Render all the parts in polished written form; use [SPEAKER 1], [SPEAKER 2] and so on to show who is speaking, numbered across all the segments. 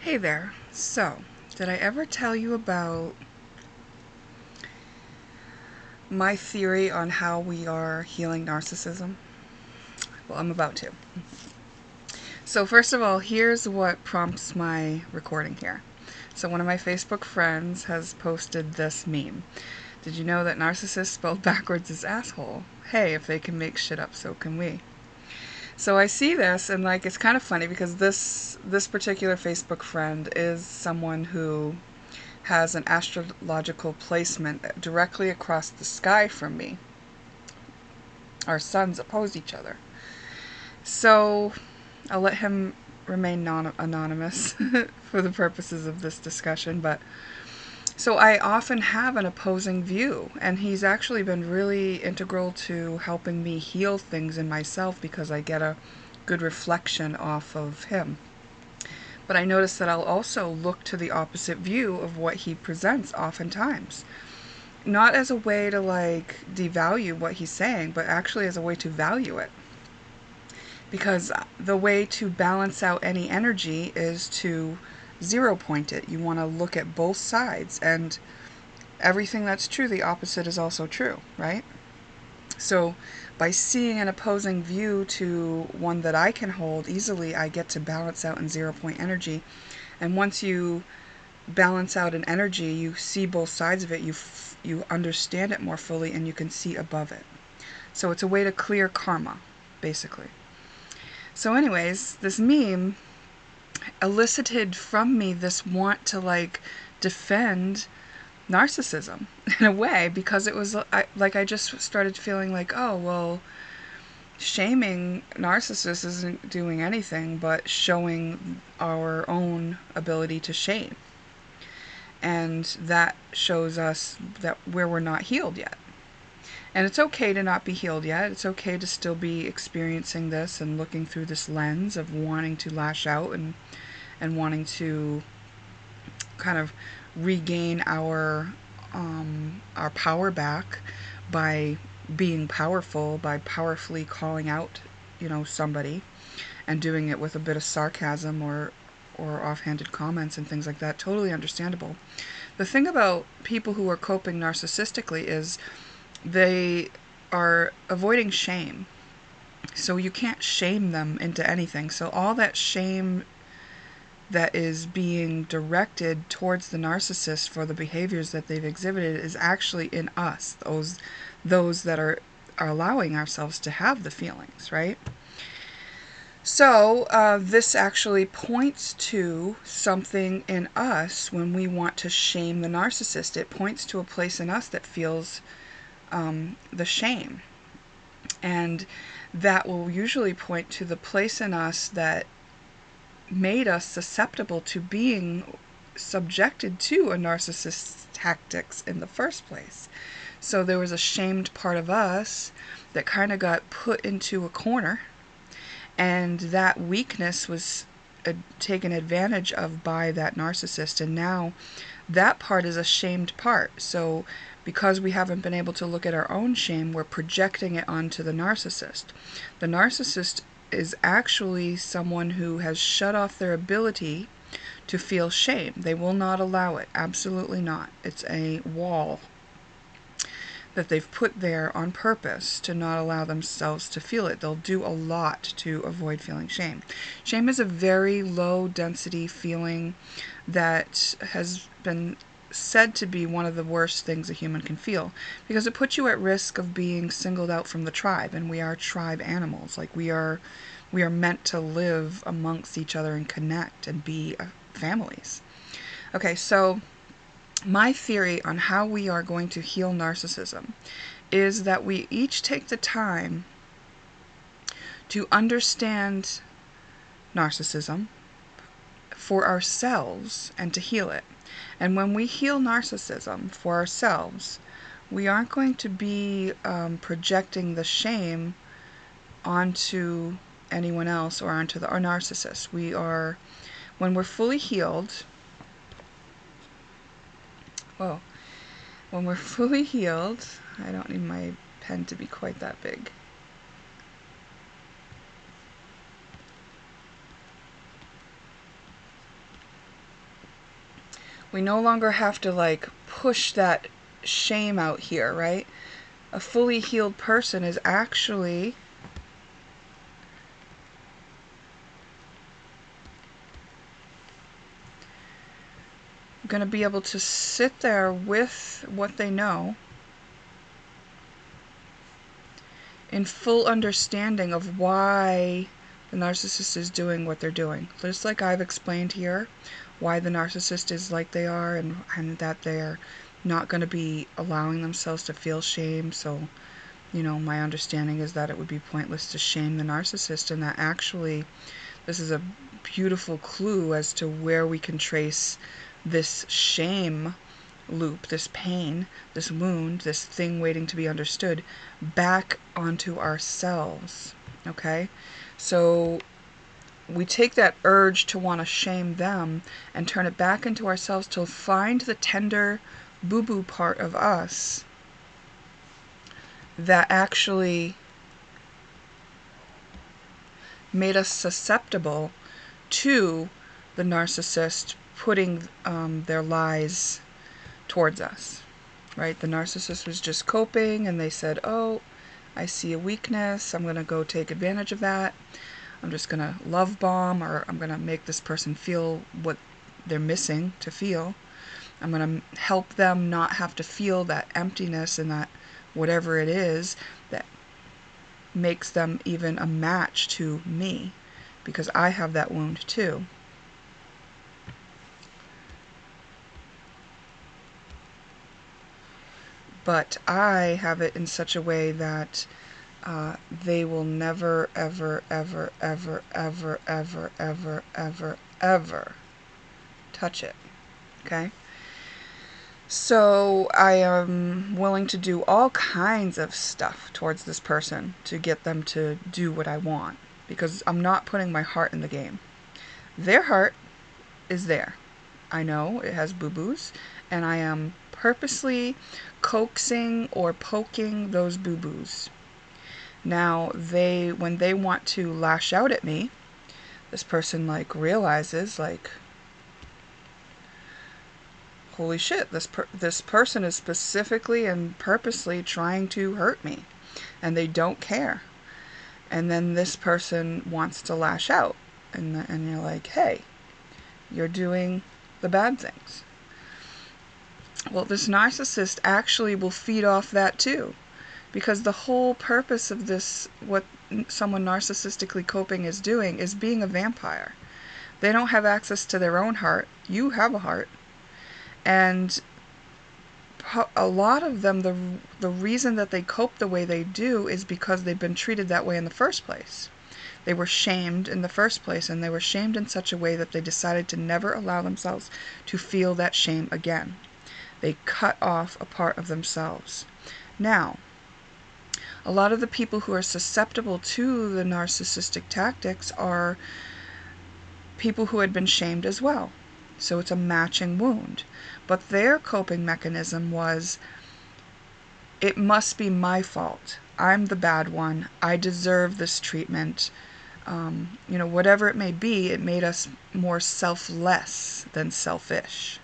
[SPEAKER 1] Hey there. So, did I ever tell you about my theory on how we are healing narcissism? Well, I'm about to. So, first of all, here's what prompts my recording here. So, one of my Facebook friends has posted this meme. Did you know that narcissist spelled backwards is asshole? Hey, if they can make shit up, so can we. So I see this and like it's kind of funny because this particular Facebook friend is someone who has an astrological placement directly across the sky from me. Our suns oppose each other. So I'll let him remain anonymous for the purposes of this discussion. But so I often have an opposing view, and he's actually been really integral to helping me heal things in myself because I get a good reflection off of him. But I notice that I'll also look to the opposite view of what he presents oftentimes. Not as a way to like devalue what he's saying, but actually as a way to value it. Because the way to balance out any energy is to zero point it. You want to look at both sides, and everything that's true, the opposite is also true, right? So by seeing an opposing view to one that I can hold easily, I get to balance out and zero point energy. And once you balance out an energy, you see both sides of it, you understand it more fully, and you can see above it. So it's a way to clear karma, basically. So anyways, this meme elicited from me this want to like defend narcissism in a way, because it was I just started feeling like, oh well, shaming narcissists isn't doing anything but showing our own ability to shame, and that shows us that where we're not healed yet. And it's okay to not be healed yet. It's okay to still be experiencing this and looking through this lens of wanting to lash out and wanting to kind of regain our power back by being powerful, by powerfully calling out, somebody, and doing it with a bit of sarcasm or offhanded comments and things like that. Totally understandable. The thing about people who are coping narcissistically is they are avoiding shame. So you can't shame them into anything. So all that shame that is being directed towards the narcissist for the behaviors that they've exhibited is actually in us, those that are allowing ourselves to have the feelings, right? So this actually points to something in us when we want to shame the narcissist. It points to a place in us that feels the shame. And that will usually point to the place in us that made us susceptible to being subjected to a narcissist's tactics in the first place. So there was a shamed part of us that kind of got put into a corner, and that weakness was taken advantage of by that narcissist, and now that part is a shamed part. So because we haven't been able to look at our own shame, we're projecting it onto the narcissist. The narcissist is actually someone who has shut off their ability to feel shame. They will not allow it. Absolutely not. It's a wall that they've put there on purpose to not allow themselves to feel it. They'll do a lot to avoid feeling shame. Shame is a very low density feeling that has been said to be one of the worst things a human can feel, because it puts you at risk of being singled out from the tribe, and we are tribe animals. Like we are meant to live amongst each other and connect and be families. Okay, so my theory on how we are going to heal narcissism is that we each take the time to understand narcissism for ourselves and to heal it. And when we heal narcissism for ourselves, we aren't going to be projecting the shame onto anyone else or onto our narcissist. When we're fully healed, when we're fully healed, I don't need my pen to be quite that big. We no longer have to like push that shame out here, right? A fully healed person is actually going to be able to sit there with what they know in full understanding of why the narcissist is doing what they're doing. Just like I've explained here, why the narcissist is like they are, and that they're not going to be allowing themselves to feel shame. So, you know, my understanding is that it would be pointless to shame the narcissist, and that actually this is a beautiful clue as to where we can trace this shame loop, this pain, this wound, this thing waiting to be understood, back onto ourselves. Okay? So we take that urge to want to shame them and turn it back into ourselves to find the tender boo-boo part of us that actually made us susceptible to the narcissist putting their lies towards us, right? The narcissist was just coping, and they said, oh, I see a weakness, I'm going to go take advantage of that. I'm just going to love bomb, or I'm going to make this person feel what they're missing to feel. I'm going to help them not have to feel that emptiness and that whatever it is that makes them even a match to me, because I have that wound too. But I have it in such a way that they will never, ever, ever, ever, ever, ever, ever, ever, ever touch it. Okay? So I am willing to do all kinds of stuff towards this person to get them to do what I want, because I'm not putting my heart in the game. Their heart is there. I know it has boo-boos, and I am purposely coaxing or poking those boo-boos. Now, when they want to lash out at me, this person like realizes like, holy shit, this person is specifically and purposely trying to hurt me, and they don't care. And then this person wants to lash out, and you're like, hey, you're doing the bad things. Well, this narcissist actually will feed off that too, because the whole purpose of this, what someone narcissistically coping is doing, is being a vampire. They don't have access to their own heart. You have a heart. And a lot of them, the reason that they cope the way they do is because they've been treated that way in the first place. They were shamed in the first place, and they were shamed in such a way that they decided to never allow themselves to feel that shame again. They cut off a part of themselves. Now, a lot of the people who are susceptible to the narcissistic tactics are people who had been shamed as well. So it's a matching wound. But their coping mechanism was, it must be my fault. I'm the bad one. I deserve this treatment. Whatever it may be, it made us more selfless than selfish.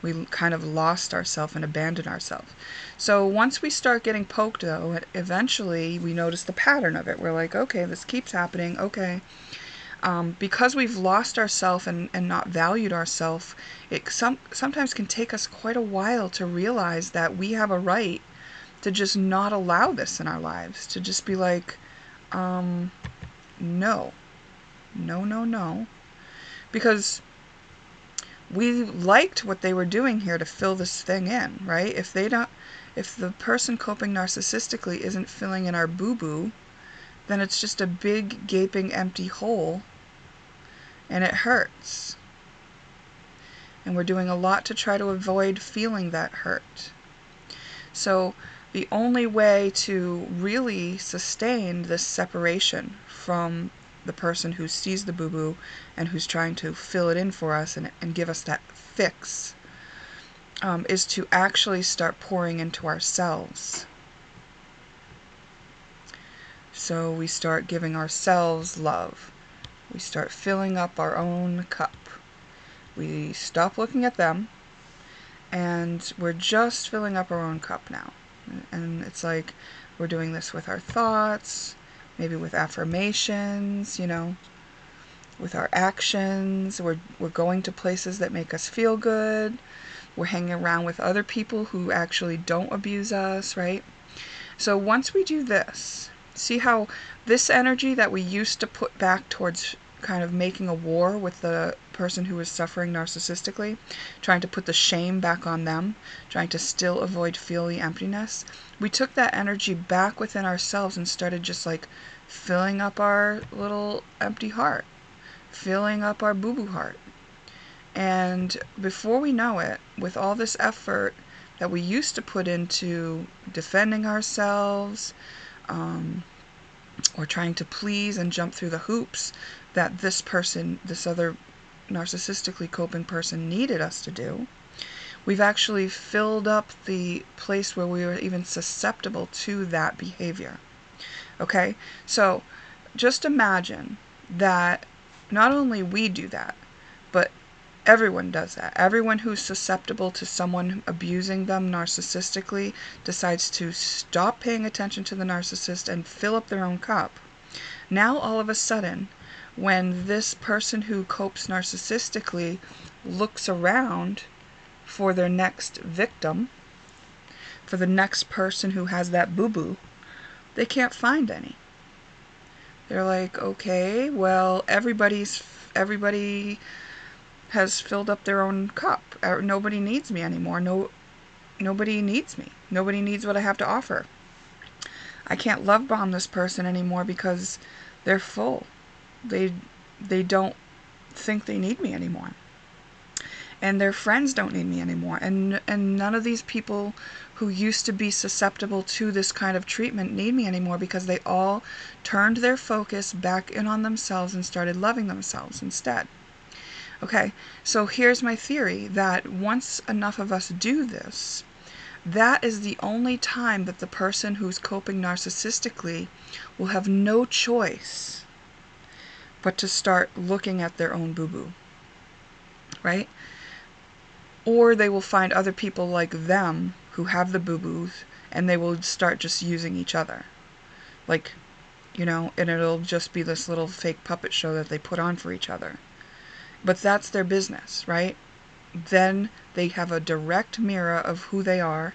[SPEAKER 1] We kind of lost ourselves and abandoned ourselves. So once we start getting poked, though, eventually we notice the pattern of it. We're like, okay, this keeps happening. Okay. Because we've lost ourselves and not valued ourselves, it sometimes can take us quite a while to realize that we have a right to just not allow this in our lives. To just be like, no. No, no, no. Because we liked what they were doing here to fill this thing in, right? If the person coping narcissistically isn't filling in our boo-boo, then it's just a big gaping empty hole, and it hurts. And we're doing a lot to try to avoid feeling that hurt. So the only way to really sustain this separation from the person who sees the boo-boo and who's trying to fill it in for us and give us that fix, is to actually start pouring into ourselves. So we start giving ourselves love. We start filling up our own cup. We stop looking at them, and we're just filling up our own cup now. And it's like we're doing this with our thoughts, maybe with affirmations, with our actions. We're going to places that make us feel good. We're hanging around with other people who actually don't abuse us, right? So once we do this, see how this energy that we used to put back towards kind of making a war with the person who is suffering narcissistically, trying to put the shame back on them, trying to still avoid feeling emptiness, we took that energy back within ourselves and started just like filling up our little empty heart, filling up our boo-boo heart. And before we know it, with all this effort that we used to put into defending ourselves, or trying to please and jump through the hoops that this other narcissistically coping person needed us to do, we've actually filled up the place where we were even susceptible to that behavior. Okay? So just imagine that not only we do that, but everyone does that. Everyone who's susceptible to someone abusing them narcissistically decides to stop paying attention to the narcissist and fill up their own cup. Now, all of a sudden, when this person who copes narcissistically looks around for their next victim, for the next person who has that boo-boo, they can't find any. They're like, okay, well, everybody has filled up their own cup. Nobody needs me anymore. Nobody needs me. Nobody needs what I have to offer. I can't love bomb this person anymore because they're full. They don't think they need me anymore. And their friends don't need me anymore. And none of these people who used to be susceptible to this kind of treatment need me anymore because they all turned their focus back in on themselves and started loving themselves instead. Okay, so here's my theory that once enough of us do this, that is the only time that the person who's coping narcissistically will have no choice but to start looking at their own boo-boo, right? Or they will find other people like them who have the boo-boos, and they will start just using each other. Like, and it'll just be this little fake puppet show that they put on for each other. But that's their business, right? Then they have a direct mirror of who they are,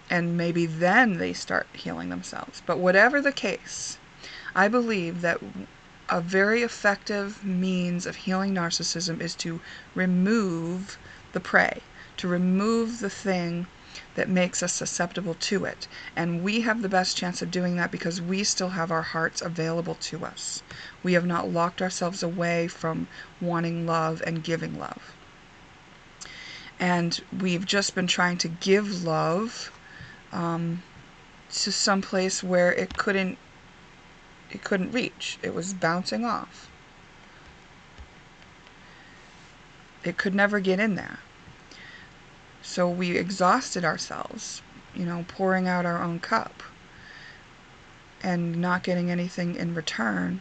[SPEAKER 1] and maybe then they start healing themselves. But whatever the case, I believe that a very effective means of healing narcissism is to remove the prey, to remove the thing that makes us susceptible to it. And we have the best chance of doing that because we still have our hearts available to us. We have not locked ourselves away from wanting love and giving love. And we've just been trying to give love to some place where it couldn't reach. It was bouncing off. It could never get in there. So we exhausted ourselves, pouring out our own cup and not getting anything in return.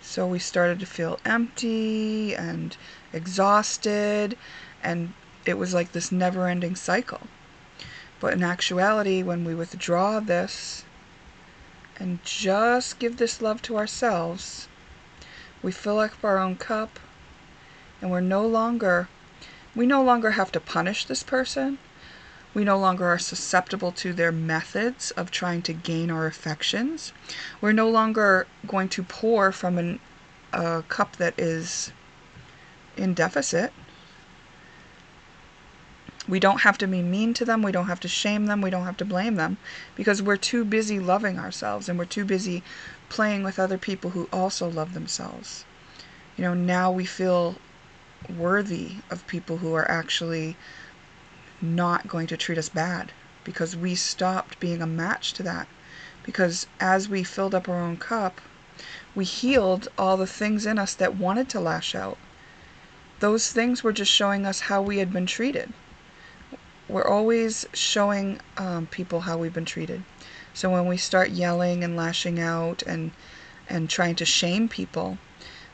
[SPEAKER 1] So we started to feel empty and exhausted, and it was like this never-ending cycle. But in actuality, when we withdraw this and just give this love to ourselves, we fill up our own cup, and we no longer have to punish this person. We no longer are susceptible to their methods of trying to gain our affections. We're no longer going to pour from a cup that is in deficit. We don't have to be mean to them. We don't have to shame them. We don't have to blame them because we're too busy loving ourselves, and we're too busy playing with other people who also love themselves. Now we feel worthy of people who are actually not going to treat us bad because we stopped being a match to that. Because as we filled up our own cup, we healed all the things in us that wanted to lash out. Those things were just showing us how we had been treated. We're always showing people how we've been treated. So when we start yelling and lashing out and trying to shame people,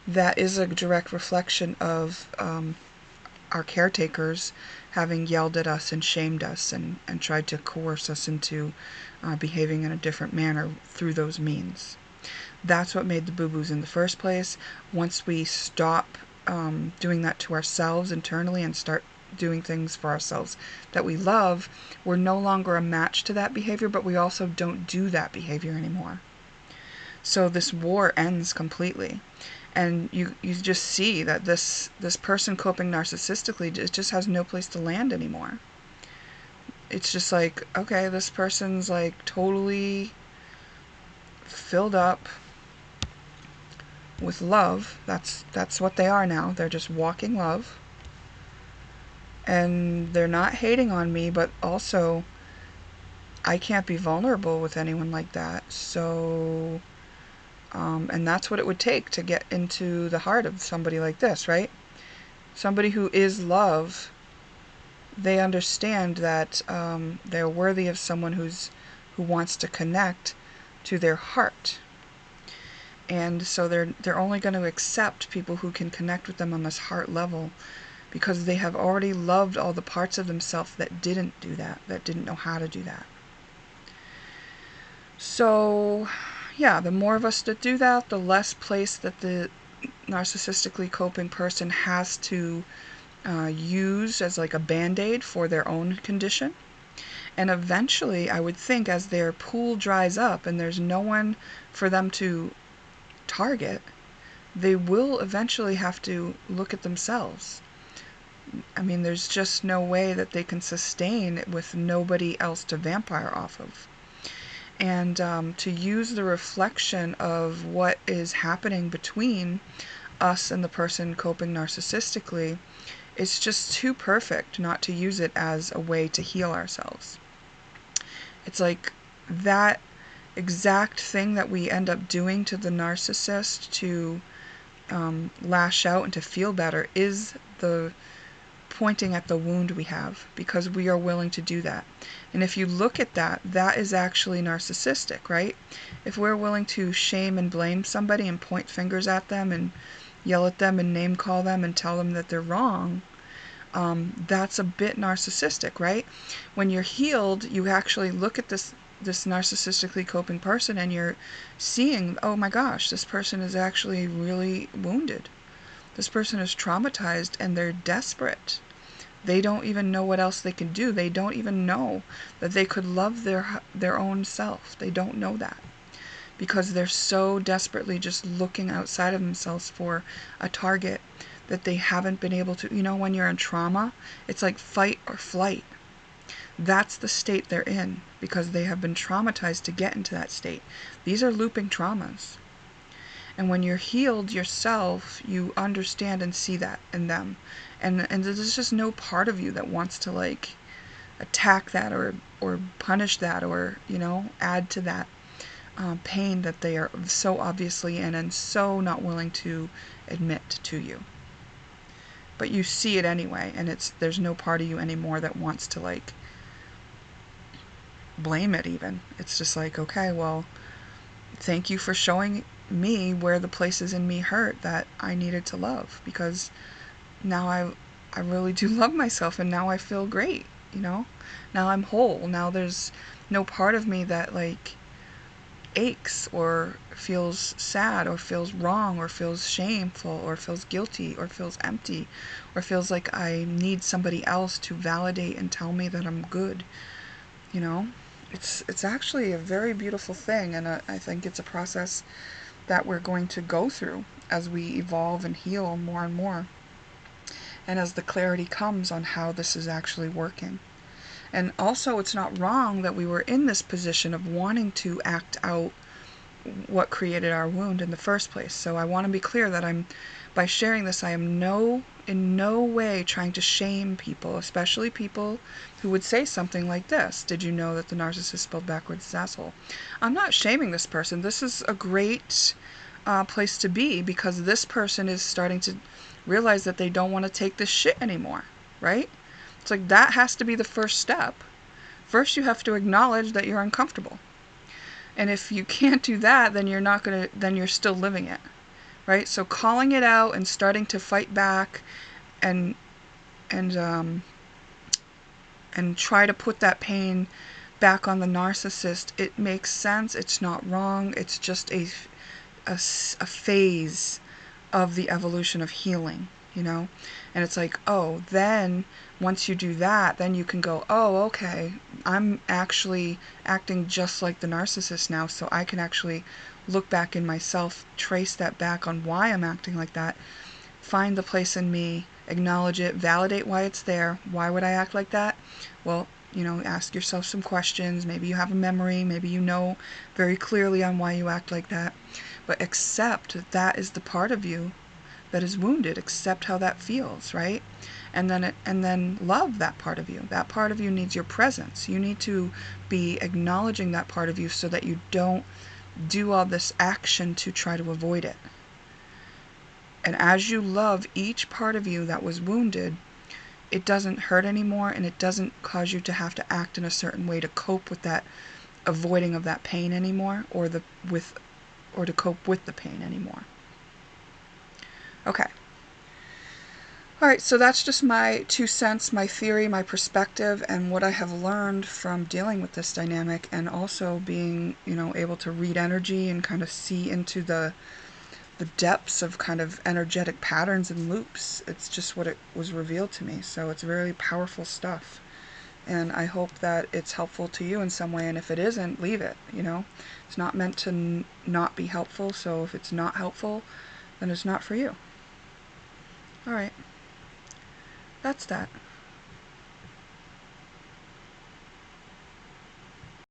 [SPEAKER 1] that is a direct reflection of our caretakers having yelled at us and shamed us and tried to coerce us into behaving in a different manner through those means. That's what made the boo-boos in the first place. Once we stop doing that to ourselves internally and start doing things for ourselves that we love, we're no longer a match to that behavior, but we also don't do that behavior anymore. So this war ends completely. And you just see that this person coping narcissistically just has no place to land anymore. It's just like, okay, this person's like totally filled up with love. That's what they are now. They're just walking love. And they're not hating on me, but also I can't be vulnerable with anyone like that. So and that's what it would take to get into the heart of somebody like this, right? Somebody who is love, they understand that they're worthy of someone who wants to connect to their heart. And so they're only going to accept people who can connect with them on this heart level, because they have already loved all the parts of themselves that didn't do that didn't know how to do that. So yeah, the more of us that do that, the less place that the narcissistically coping person has to use as like a band-aid for their own condition. And eventually, I would think, as their pool dries up and there's no one for them to target, they will eventually have to look at themselves. I mean, there's just no way that they can sustain it with nobody else to vampire off of. And to use the reflection of what is happening between us and the person coping narcissistically, it's just too perfect not to use it as a way to heal ourselves. It's like that exact thing that we end up doing to the narcissist to lash out and to feel better is the pointing at the wound we have, because we are willing to do that. And if you look at that, that is actually narcissistic, right? If we're willing to shame and blame somebody and point fingers at them and yell at them and name call them and tell them that they're wrong, that's a bit narcissistic, right? When you're healed, you actually look at this narcissistically coping person and you're seeing, oh my gosh, this person is actually really wounded. This person is traumatized and they're desperate. They don't even know what else they can do. They don't even know that they could love their own self. They don't know that, because they're so desperately just looking outside of themselves for a target that they haven't been able to. You know, when you're in trauma, it's like fight or flight. That's the state they're in, because they have been traumatized to get into that state. These are looping traumas. And when you're healed yourself, you understand and see that in them. And there's just no part of you that wants to like attack that or punish that or, you know, add to that pain that they are so obviously in and so not willing to admit to you. But you see it anyway, and there's no part of you anymore that wants to like blame it even. It's just like, okay, well, thank you for showing me where the places in me hurt that I needed to love, because now I really do love myself, and now I feel great, you know? Now I'm whole. Now there's no part of me that like aches or feels sad or feels wrong or feels shameful or feels guilty or feels empty or feels like I need somebody else to validate and tell me that I'm good, you know? It's actually a very beautiful thing, and I think it's a process that we're going to go through as we evolve and heal more and more, and as the clarity comes on how this is actually working. And also, it's not wrong that we were in this position of wanting to act out what created our wound in the first place. So I want to be clear that by sharing this, I am in no way trying to shame people, especially people who would say something like this: did you know that the narcissist spelled backwards is asshole? I'm not shaming this person. This is a great place to be, because this person is starting to realize that they don't want to take this shit anymore, right? It's like that has to be the first step. First, you have to acknowledge that you're uncomfortable. And if you can't do that, then you're still living it. right? So calling it out and starting to fight back and and um, and try to put that pain back on the narcissist, it makes sense. It's not wrong. It's just a phase of the evolution of healing, you know? And it's like, oh, then once you do that, then you can go, oh, okay, I'm actually acting just like the narcissist now, so I can actually look back in myself, trace that back on why I'm acting like that, find the place in me, acknowledge it, validate why it's there. Why would I act like that? Well, ask yourself some questions. Maybe you have a memory. Maybe you know very clearly on why you act like that. But accept that that is the part of you that is wounded. Accept how that feels, right? And then love that part of you. That part of you needs your presence. You need to be acknowledging that part of you so that you don't do all this action to try to avoid it. And as you love each part of you that was wounded, it doesn't hurt anymore, and it doesn't cause you to have to act in a certain way to cope with that avoiding of that pain anymore, or to cope with the pain anymore. Okay. All right, so that's just my 2 cents, my theory, my perspective, and what I have learned from dealing with this dynamic, and also being, able to read energy and kind of see into the depths of kind of energetic patterns and loops. It's just what it was revealed to me. So it's very powerful stuff. And I hope that it's helpful to you in some way. And if it isn't, leave it, It's not meant to not be helpful. So if it's not helpful, then it's not for you. All right. That's that.